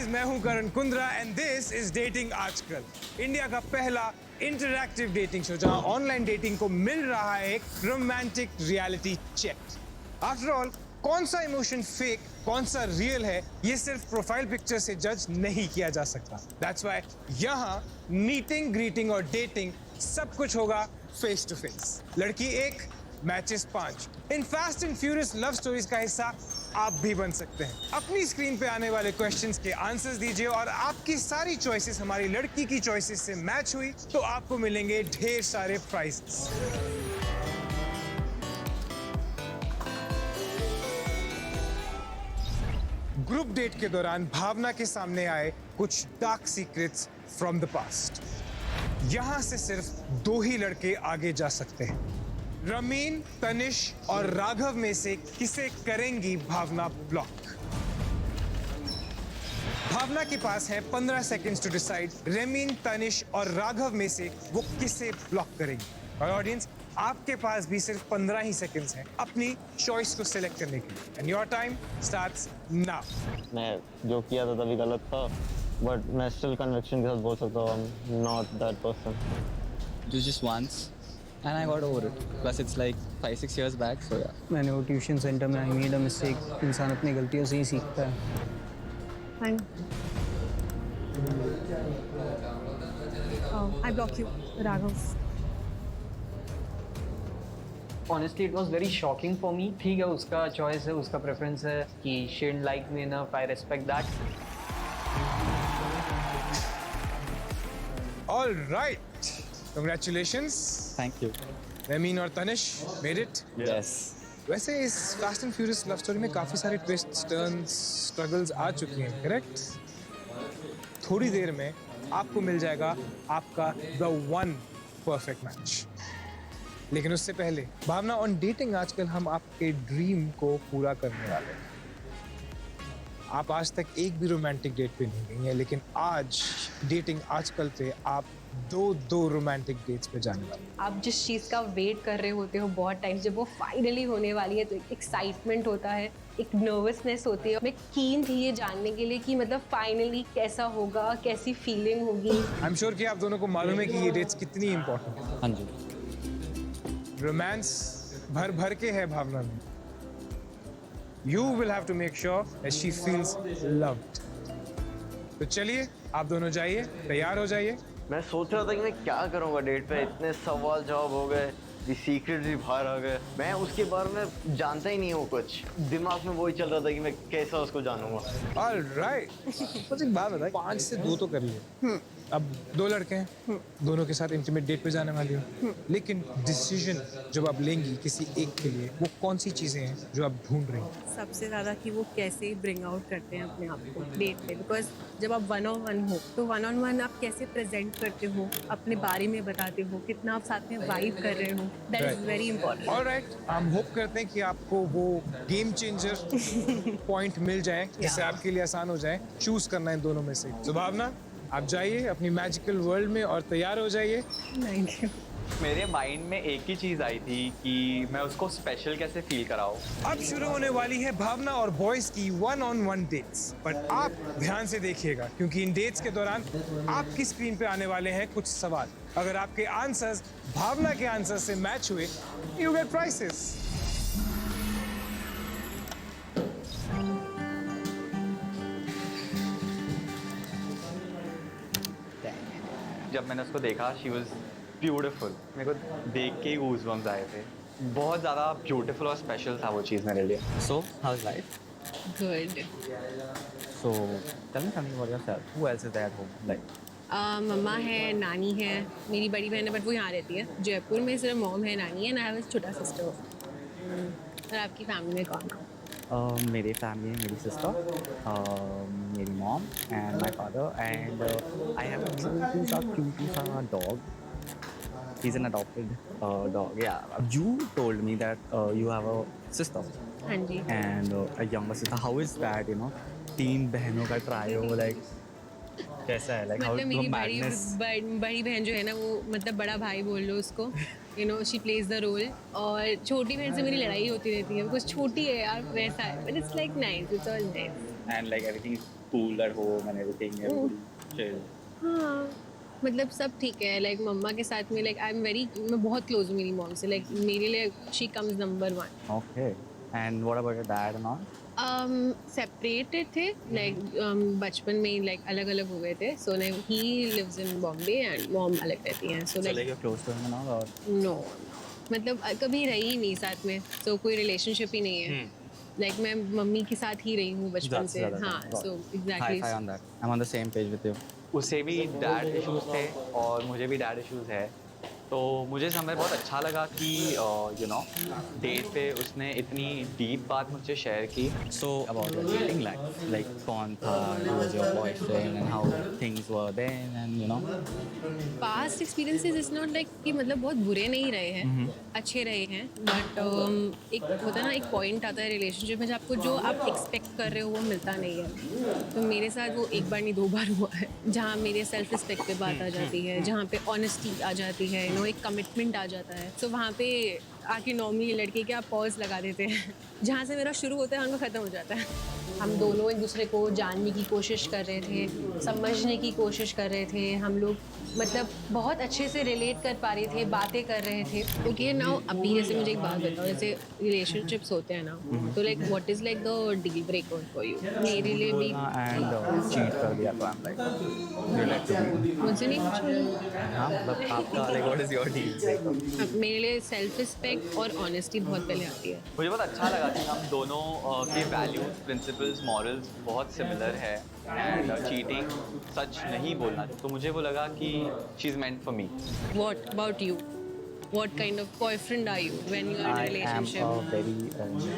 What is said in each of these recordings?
Guys, मैं हूं Karan Kundra and this is dating Aajkal, India का पहला इंटरैक्टिव डेटिंग शो जहां ऑनलाइन डेटिंग को मिल रहा है एक romantic reality check. After all, कौन सा इमोशन फेक, कौन सा रियल है, ये सिर्फ प्रोफाइल पिक्चर से जज नहीं किया जा सकता। दैट्स व्हाई यहाँ मीटिंग, ग्रीटिंग और डेटिंग सब कुछ होगा फेस टू फेस। लड़की 1, matches 5। In fast and furious love stories का हिस्सा आप भी बन सकते हैं। अपनी स्क्रीन पे आने वाले क्वेश्चंस के आंसर्स दीजिए और आपकी सारी चॉइसेस हमारी लड़की की चॉइसेस से मैच हुई तो आपको मिलेंगे ढेर सारे प्राइजेस। ग्रुप डेट के दौरान भावना के सामने आए कुछ dark secrets from the past. यहां से सिर्फ 2 ही लड़के आगे जा सकते हैं। रमीन, तनिष और राघव में से किसे करेंगी भावना ब्लॉक? भावना के पास है 15 seconds to decide ramen, Tanish और राघव में से वो किसे ब्लॉक करेंगी। और ऑडियंस, आपके पास भी सिर्फ 15 ही सेकंड्स हैं अपनी चॉइस को सिलेक्ट करने के लिए। And your time starts now. मैं जो किया था तभी गलत था, बट मैं स्टिल कन्विक्शन के साथ बोल सकता हूँ I am not that person. Just once and I got over it. Plus it's like 5-6 years back, so yeah. मैंने वो ट्यूशन सेंटर में आई मेड अ मिस्टेक। इंसान अपनी गलतियों से ही सीखता है। I block you, Raghav. Honestly, it was very shocking for me. ठीक है, उसका चॉइस है, उसका प्रेफरेंस है कि she didn't like me enough. I respect that. All right, congratulations. Thank you. Ramen और तनिष made it. Yes. वैसे इस fast and furious love story में काफी सारे ट्विस्ट्स, टर्न्स, स्ट्रगल्स आ चुकी हैं, करेक्ट? थोड़ी देर में आपको मिल जाएगा आपका द वन परफेक्ट मैच। लेकिन उससे पहले भावना, ऑन डेटिंग आजकल हम आपके ड्रीम को पूरा करने वाले हैं। आप आज तक एक भी रोमांटिक डेट पे नहीं गई हैं, लेकिन आज डेटिंग आजकल पे आप दो रोमांटिक डेट्स पे जाने वाले हैं। आप जिस चीज़ का वेट कर रहे होते हो बहुत टाइम, जब वो फाइनली होने वाली है तो एक एक्साइटमेंट होता है, एक नर्वसनेस होती है। मैं कीन थी ये जानने के लिए कि मतलब फाइनली कैसा होगा, कैसी फीलिंग होगी। आई एम श्योर कि आप दोनों को मालूम है कि ये डेट्स कितनी इंपॉर्टेंट है। हाँ जी। रोमांस भर भर के है भावना में। You will have to make sure that she feels loved. तो चलिए, आप दोनों जाइए, तैयार हो जाइए। मैं सोच रहा था कि मैं क्या करूँगा डेट पे, इतने सवाल जवाब हो गए, सीक्रेट भी बाहर आ गए। मैं उसके बारे में जानता ही नहीं हूँ कुछ, दिमाग में वही चल रहा था कि मैं कैसा उसको जानूंगा। All right. मुझे एक बात बताइए, 5 से 2 तो कर लिए। अब 2 लड़के हैं, दोनों के साथ इंटीमेट डेट पे जाने वाली हो। लेकिन डिसीजन जब आप लेंगी किसी एक के लिए, वो कौन सी चीजें हैं जो आप ढूंढ रही हैं? सबसे ज़्यादा कि वो कैसे ब्रिंग आउट करते हैं अपने आप को डेट पे। बिकॉज जब आप 1-on-1 हो तो 1-on-1 आप कैसे प्रेजेंट करते हो, अपने बारे में बताते हो, कितना आप साथ में वाइब कर रहे हो, that is very important. Alright, हम होप करते हैं कि आपको वो गेम चेंजर पॉइंट मिल जाए जिससे आपके लिए आसान हो जाए चूज करना इन दोनों में से। तो भावना, आप जाइए अपनी मैजिकल वर्ल्ड में और तैयार हो जाइए। Thank you. मेरे माइंड में एक ही चीज़ आई थी कि मैं उसको स्पेशल कैसे फील कराऊँ। अब शुरू होने वाली है भावना और बॉयज की 1-on-1 डेट्स। बट आप ध्यान से देखिएगा क्योंकि इन डेट्स के दौरान आपकी स्क्रीन पे आने वाले हैं कुछ सवाल। अगर आपके आंसर्स भावना के आंसर से मैच हुए, यू गेट प्राइसेस। जब मैंने उसको देखा, शी वॉज ब्यूटिफुल। मेरे को देख के ही गूज़बम्स आए थे। बहुत ज़्यादा ब्यूटीफुल और स्पेशल था वो चीज़ मेरे लिए। So, how's life? Good. So, tell me something about yourself. Who else is there at home? Like, मम्मा है, नानी है, मेरी बड़ी बहन है बट वो यहाँ रहती है जयपुर में। सिर्फ मॉम है, नानी है, ना छोटा सिस्टर। और आपकी फैमिली में कौन है? मेरे फैमिली में मेरी सिस्टर, मेरी mom and my father and I have a cute सा dog. He's an adopted dog. Yeah. You told me that you have a sister. हाँ जी। And a younger sister. How is that? 3 बहनों का trio, like कैसा है? Like how मतलब मेरी madness? बड़ी बहन जो है ना, वो मतलब बड़ा भाई बोल लो उसको। She plays the role. और छोटी बहन से मेरी लड़ाई होती रहती है बिकॉज छोटी है यार, वैसा है। But it's like nice, it's all nice. and like everything is cool at home and everything, everybody chill. हाँ मतलब सब ठीक है लाइक मम्मा के साथ में लाइक आई एम वेरी मैं बहुत क्लोज हूँ मेरी मॉम से लाइक मेरे लिए she comes number 1 Okay. And what about your dad and all? Separated थे लाइक बचपन में ही लाइक अलग अलग हो गए थे so like he lives in Bombay and mom अलग रहती हैं so So like like you're close to him and all, or? No मतलब कभी रही ही नहीं साथ में तो कोई रिलेशनशिप ही नहीं है लाइक मैं मम्मी के साथ ही रही हूँ बचपन That's से the other हाँ thing. So High exactly five on that. I'm on the same page with you. उसे भी डैड इश्यूज थे और मुझे भी डैड इश्यूज है तो मुझे समझ बहुत अच्छा लगा कि यू नो डेट पे उसने इतनी डीप बात मुझसे शेयर की So about your dating life, like कौन था, who was your boyfriend and how things were then, and you know. Past experiences is not like कि मतलब बहुत बुरे नहीं रहे हैं अच्छे रहे हैं बट एक होता है ना एक पॉइंट आता है रिलेशनशिप में जब आपको जो आप एक्सपेक्ट कर रहे हो वो मिलता नहीं है तो मेरे साथ वो एक बार नहीं 2 बार हुआ है जहाँ मेरे सेल्फ रिस्पेक्ट पे बात आ जाती है जहाँ पे ऑनेस्टी आ जाती है नो एक कमिटमेंट आ जाता है सो वहाँ पे आके नॉर्मली लड़के के आप पॉज लगा देते हैं जहाँ से मेरा शुरू होता है वहाँ का ख़त्म हो जाता है हम दोनों एक दूसरे को जानने की कोशिश कर रहे थे समझने की कोशिश कर रहे थे हम लोग मतलब बहुत अच्छे से रिलेट कर पा रहे थे बातें कर रहे थे क्योंकि ना अभी जैसे मुझे एक बात बताओ जैसे रिलेशनशिप्स होते हैं ना तो like what is like the deal breaker for you मेरे लिए भी And cheat कर दिया तो I'm like, you like to be. मुझसे नहीं पूछा हाँ मतलब आपका like what is your deal breaker? अब मेरे लिए सेल्फ रिस्पेक्ट और ऑनेस्टी बहुत पहले आती है मुझे बहुत अच्छा लगा कि हम दोनों के वैल्यूज प्रिंसिपल्स मॉरल्स बहुत सिमिलर है एंड चीटिंग सच नहीं बोलना तो मुझे वो लगा कि she is meant for me What about you? What kind of boyfriend are you when you are in a I am relationship? a very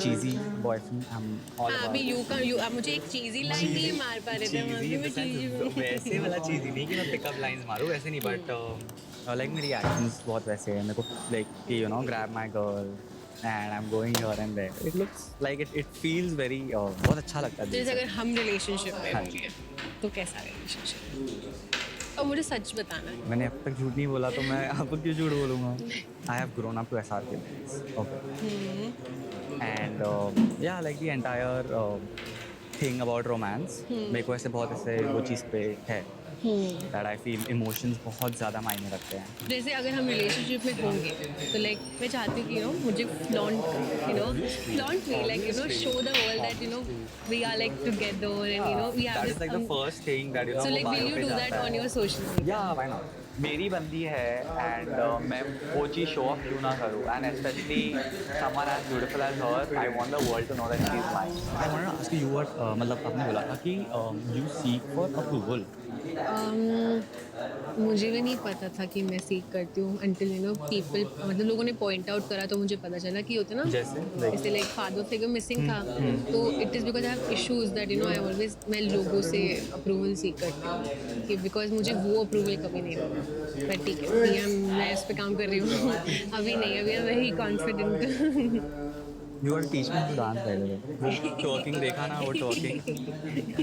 cheesy boyfriend. I'm all हाँ about अभी you आप मुझे एक चीज़ी लाइन नहीं मार पा रहे थे मैं cheesy अभी in मैं the sense cheesy वैसे वाला cheesy नहीं कि मैं पिकअप लाइंस मारूँ वैसे नहीं बट लाइक मेरी एक्शंस बहुत वैसे हैं मेरे को लाइक कि you know grab my girl and I'm going here and there. It looks like it feels very बहुत अच्छा लगता है तो दिल जैसे से। अगर हम रिलेशनशिप में हाँ होंगे तो कैसा रिलेशनशिप और मुझे सच बताना है मैंने अब तक झूठ नहीं बोला तो मैं आपको क्यों झूठ बोलूँगा I have grown up to SRK okay and yeah like the entire thing about romance मेरे को ऐसे बहुत ऐसे वो चीज़ पे है दैट आई फील इमोशंस बहुत ज़्यादा मायने रखते हैं जैसे अगर हम रिलेशनशिप में होंगे तो लाइक मैं चाहती हूँ कि मुझे flaunt me like show the world that we are like together and we that is like the have first thing that you know so like will you do that on your social media या why not मेरी बंदी है and मैं वो चीज़ show off क्यों ना करूँ and specially someone as beautiful as her I want the world to know that she is mine I want to ask you what मतलब आपने बोला था कि यू सीक फॉर अप्रूवल मुझे भी नहीं पता था कि मैं सीख करती हूँ अंटिल पीपल मतलब लोगों ने पॉइंट आउट करा तो मुझे पता चला कि होता ना जैसे लाइक फादर फिगर मिसिंग था तो it is because I have issues that I always मैं लोगों से अप्रूवल सीख करती हूँ कि बिकॉज मुझे वो अप्रूवल कभी नहीं मिला बट ठीक है मैं इस पर काम कर रही हूँ अभी नहीं अभी मैं very confident You are teaching me to dance by the way. Twerking देखा ना वो twerking.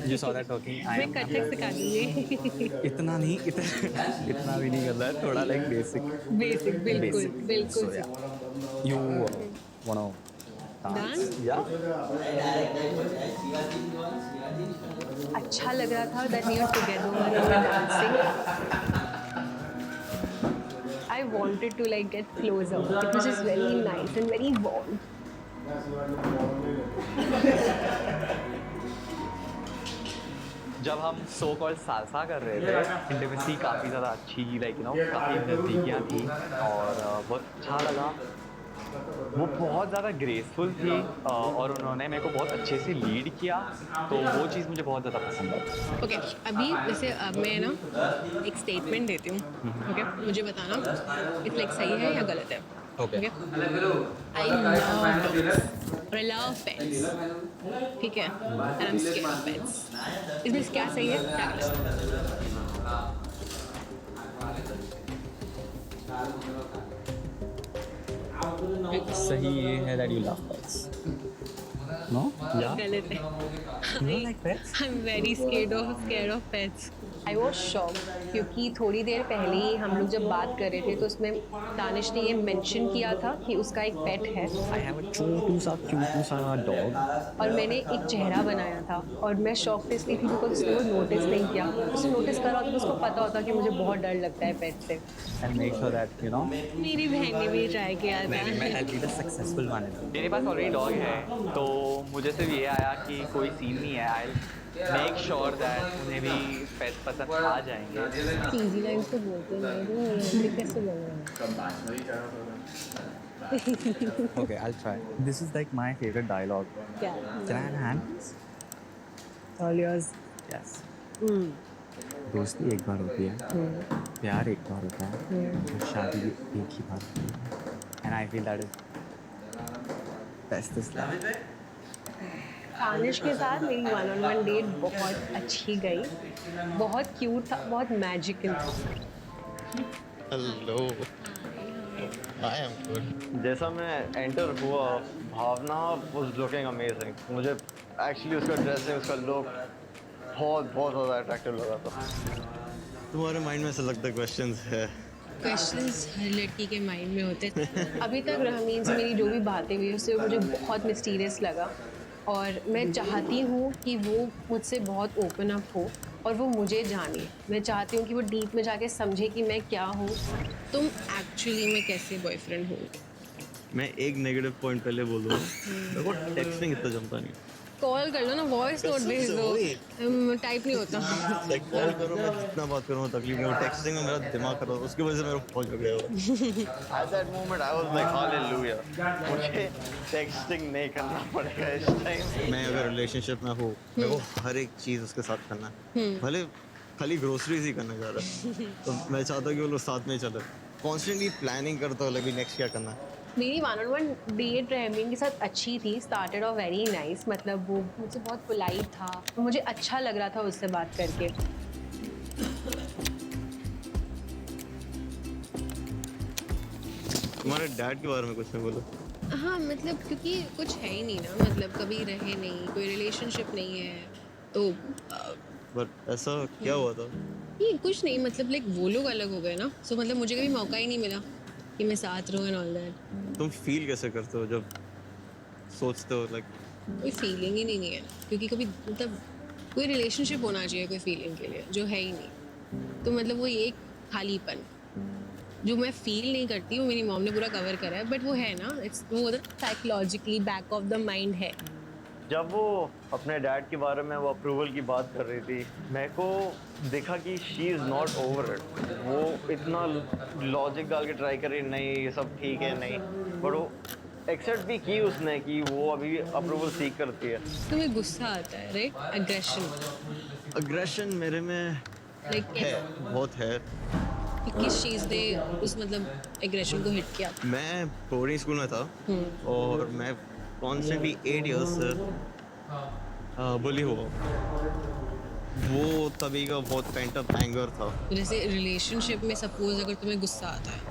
You saw that twerking. I मैं am कथक सिखा दूँगी इतना नहीं इतना भी नहीं करता है थोड़ा like basic. बेसिक बिल्कुल Basic. बिल्कुल So yeah. You wanna dance? Dance? Yeah. अच्छा लग रहा था that we are together and we were dancing. I wanted to like get closer. It was just very nice and very warm. जब हम so called salsa कर रहे थे intimacy काफ़ी ज़्यादा अच्छी लाइक काफ़ी नज़दीकियाँ थी और बहुत अच्छा लगा वो बहुत ज़्यादा ग्रेसफुल थी और उन्होंने मेरे को बहुत अच्छे से लीड किया तो वो चीज़ मुझे बहुत ज़्यादा पसंद आई ओके अभी जैसे अब मैं ना एक स्टेटमेंट देती हूँ ओके मुझे बताना इट्स लाइक सही है या गलत है Okay. आई लव पेट्स ठीक है and I am scared of pets इसमें क्या सही है क्या गलत सही ये है that you love pets. No? Yeah? गलत है. You don't like pets? I'm very scared of pets. I was shocked क्योंकि थोड़ी देर पहले ही हम लोग जब बात कर रहे थे तो उसमें दानिश ने ये मेंशन किया था कि उसका एक पेट है I have a cute dog. और मैंने एक चेहरा बनाया था और मैं शॉक पे इसलिए थी बिकॉज उसने वो नोटिस नहीं किया. उसने नोटिस करा होता तो उसको पता होता कि मुझे बहुत डर लगता है पेट से. And make sure that, you know, मेरी बहन ने भी ट्राई किया था. I'll be the successful one. मेरे पास ऑलरेडी डॉग है तो मुझे सिर्फ ये आया कि कोई सीन नहीं है. आई मेक श्योर दैट उन्हें भी पेट पसंद आ जाएंगे. इजी लाइन्स तो बोलते नहीं तो कैसे बोलूँगा. Okay, I'll try. This is like my favorite dialogue. क्या? Can I have a hand, please? All yours. Yes. दोस्ती एक बार होती है, प्यार एक बार होता है, और शादी एक ही बार होती है. And I feel that is bestest life. Danish के साथ मेरी 1-on-1 डेट बहुत अच्छी गई. बहुत क्यूट था, बहुत मैजिकल था. हेलो. I am good. जैसा मैं एंटर हुआ, भावना वाज लुकिंग अमेजिंग. मुझे एक्चुअली उसका ड्रेसिंग, उसका लुक बहुत ज़्यादा अट्रैक्टिव लगा था. तुम्हारे माइंड में ऐसा लगता है क्वेश्चंस है? क्वेश्चंस हर लड़की के माइंड में होते हैं. अभी तक रहमीन से मेरी जो भी बातें हुई उससे मुझे बहुत मिस्टीरियस लगा और मैं चाहती हूँ कि वो मुझसे बहुत ओपन अप हो और वो मुझे जाने. मैं चाहती हूँ कि वो डीप में जाके समझे कि मैं क्या हूँ. तुम एक्चुअली में कैसे बॉयफ्रेंड हो? मैं एक नेगेटिव पॉइंट पहले बोलूँ, मेरे को टेक्सटिंग इतना जमता नहीं. कॉल कर लो ना, वॉइस नोट भेज दो. टाइप नहीं होता. लाइक कॉल करो, मैं जितना बात करूँ तकलीफ नहीं. टेक्सटिंग में मेरा दिमाग खराब, उसकी वजह से मेरा फोन हो गया. At that moment I was like hallelujah, मुझे टेक्सटिंग नहीं करना पड़ेगा इस टाइम. मैं अगर रिलेशनशिप में हूँ, मेरे को हर एक चीज़ उसके साथ करना है. भले खाली ग्रोसरीज ही करने जा रहा है तो मैं चाहता हूँ कि वो लोग साथ में चले. कॉन्स्टेंटली प्लानिंग करता हूँ अभी नेक्स्ट क्या करना है. मेरी 1-on-1 डेट रहमीन के साथ अच्छी थी. Started off very nice. मतलब वो मुझसे बहुत पोलाइट था, मुझे अच्छा लग रहा था उससे बात करके. तुम्हारे डैड के बारे में कुछ नहीं बोलो. हाँ मतलब क्योंकि कुछ है ही नहीं ना. मतलब कभी रहे नहीं, कोई रिलेशनशिप नहीं है तो बट ऐसा क्या हुआ था? ये कुछ नहीं. मतलब लाइक वो लोग अलग हो गए ना. सो मतलब मुझे कभी मौका ही नहीं मिला कि मैं साथ रहूँ एंड ऑल दैट. तुम फील कैसे करते हो जब सोचते हो लाइक? कोई फीलिंग ही नहीं है क्योंकि कभी मतलब कोई रिलेशनशिप होना चाहिए कोई फीलिंग के लिए, जो है ही नहीं. तो मतलब वो एक खालीपन जो मैं फील नहीं करती, वो मेरी मॉम ने पूरा कवर करा है. बट वो है ना, इट्स वो psychologically back of the mind है. जब वो अपने डैड के बारे में वो अप्रूवल की बात कर रही थी, मेरे को देखा कि she is not over it. वो इतना लॉजिक डाल के ट्राई कर रही, नहीं ये सब ठीक है नहीं, बट वो एक्सेप्ट भी की उसने कि वो अभी अप्रूवल सीख करती है. तुम्हें गुस्सा आता है, राइट? अग्रेशन मेरे में लाइक है, बहुत है. किस चीज़ ने उस मतलब एग्रेशन को हिट किया? मैं बोर्डिंग स्कूल में था और मैं कॉन्स्टेंटली 8 इयर्स से बुली हुआ. वो तभी का बहुत पेंट अप एंगर था. जैसे रिलेशनशिप में सपोज अगर तुम्हें गुस्सा आता है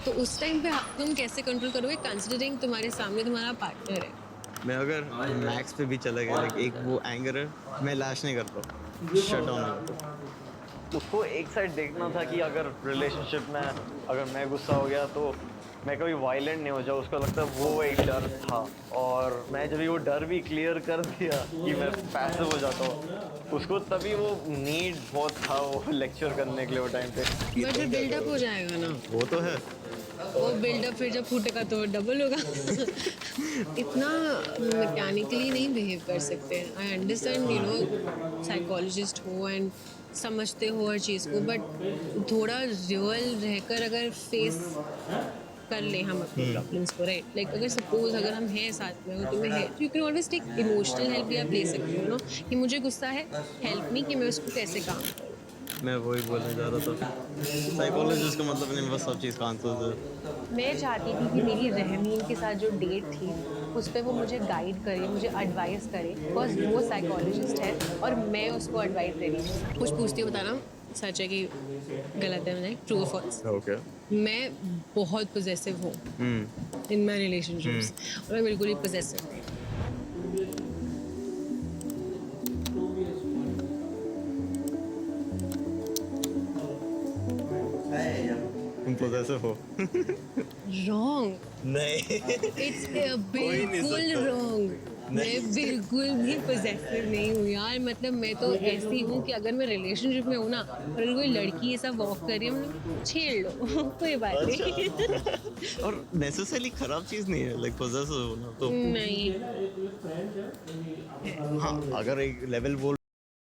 तो उस टाइम पे तुम कैसे कंट्रोल करोगे, कंसिडरिंग तुम्हारे सामने तुम्हारा पार्टनर है? मैं अगर मैक्स पे भी चला गया, लाइक एक वो एंगर है, मैं लैश नहीं करता, शट डाउन नहीं करता. उसको एक साइड देखना था कि अगर रिलेशनशिप में अगर मैं गुस्सा हो गया तो मैं कभी वायलेंट नहीं हो जाऊँ. उसको लगता है वो एक डर था और मैं जब वो डर भी क्लियर कर दिया कि मैं पैसिव हो जाता हूँ, उसको तभी वो नीड बहुत था वो लेक्चर करने के लिए वो टाइम पे. बट फिर बिल्डअप हो जाएगा ना. वो तो है. वो बिल्डअप फिर जब फूटेगा तो डबल होगा. इतना मैकेनिकली नहीं बिहेव कर सकते. I understand, you know, psychologist हो एंड समझते हो हर चीज़ को, बट थोड़ा रियल रहकर अगर फेस कर ले हम अपने प्रॉब्लम्स को, राइट? लाइक अगर सपोज अगर हम हैं साथ में, तुम्हें है, you can always take emotional help भी आप ले सकते हो, नो, कि मुझे गुस्सा है, हेल्प मी कि मैं उसको कैसे काम करूँ. मैं वही बोलने जा रहा था. साइकोलॉजिस्ट का मतलब नहीं, बस सब चीज़ का आंसर है. मैं चाहती थी कि मेरी रहमीन के साथ जो डेट थी उस पर वो मुझे गाइड करे, मुझे एडवाइस करे, बिकॉज वो साइकोलॉजिस्ट है और मैं उसको एडवाइस दे रही हूँ. कुछ पूछती हूँ, बताना सच है कि गलत है. मैंने ट्रू और फॉल्स. ओके. मैं बहुत पोजेसिव हूँ इन माई रिलेशनशिप्स और मैं बिल्कुल ही पोजेसिव हूँ. possessive हो रॉन्ग, नहीं इट्स बिल्कुल रॉन्ग। मैं बिल्कुल भी पोजेसिव नहीं हूँ यार, मतलब मैं तो ऐसी हूँ कि अगर मैं रिलेशनशिप में हूँ ना और अगर कोई लड़की ऐसा वॉक कर रही है, मतलब छेड़ लो कोई बात नहीं। और नेसेसरली खराब चीज नहीं है लाइक possessive होना तो नहीं हाँ अगर एक लेवल बोल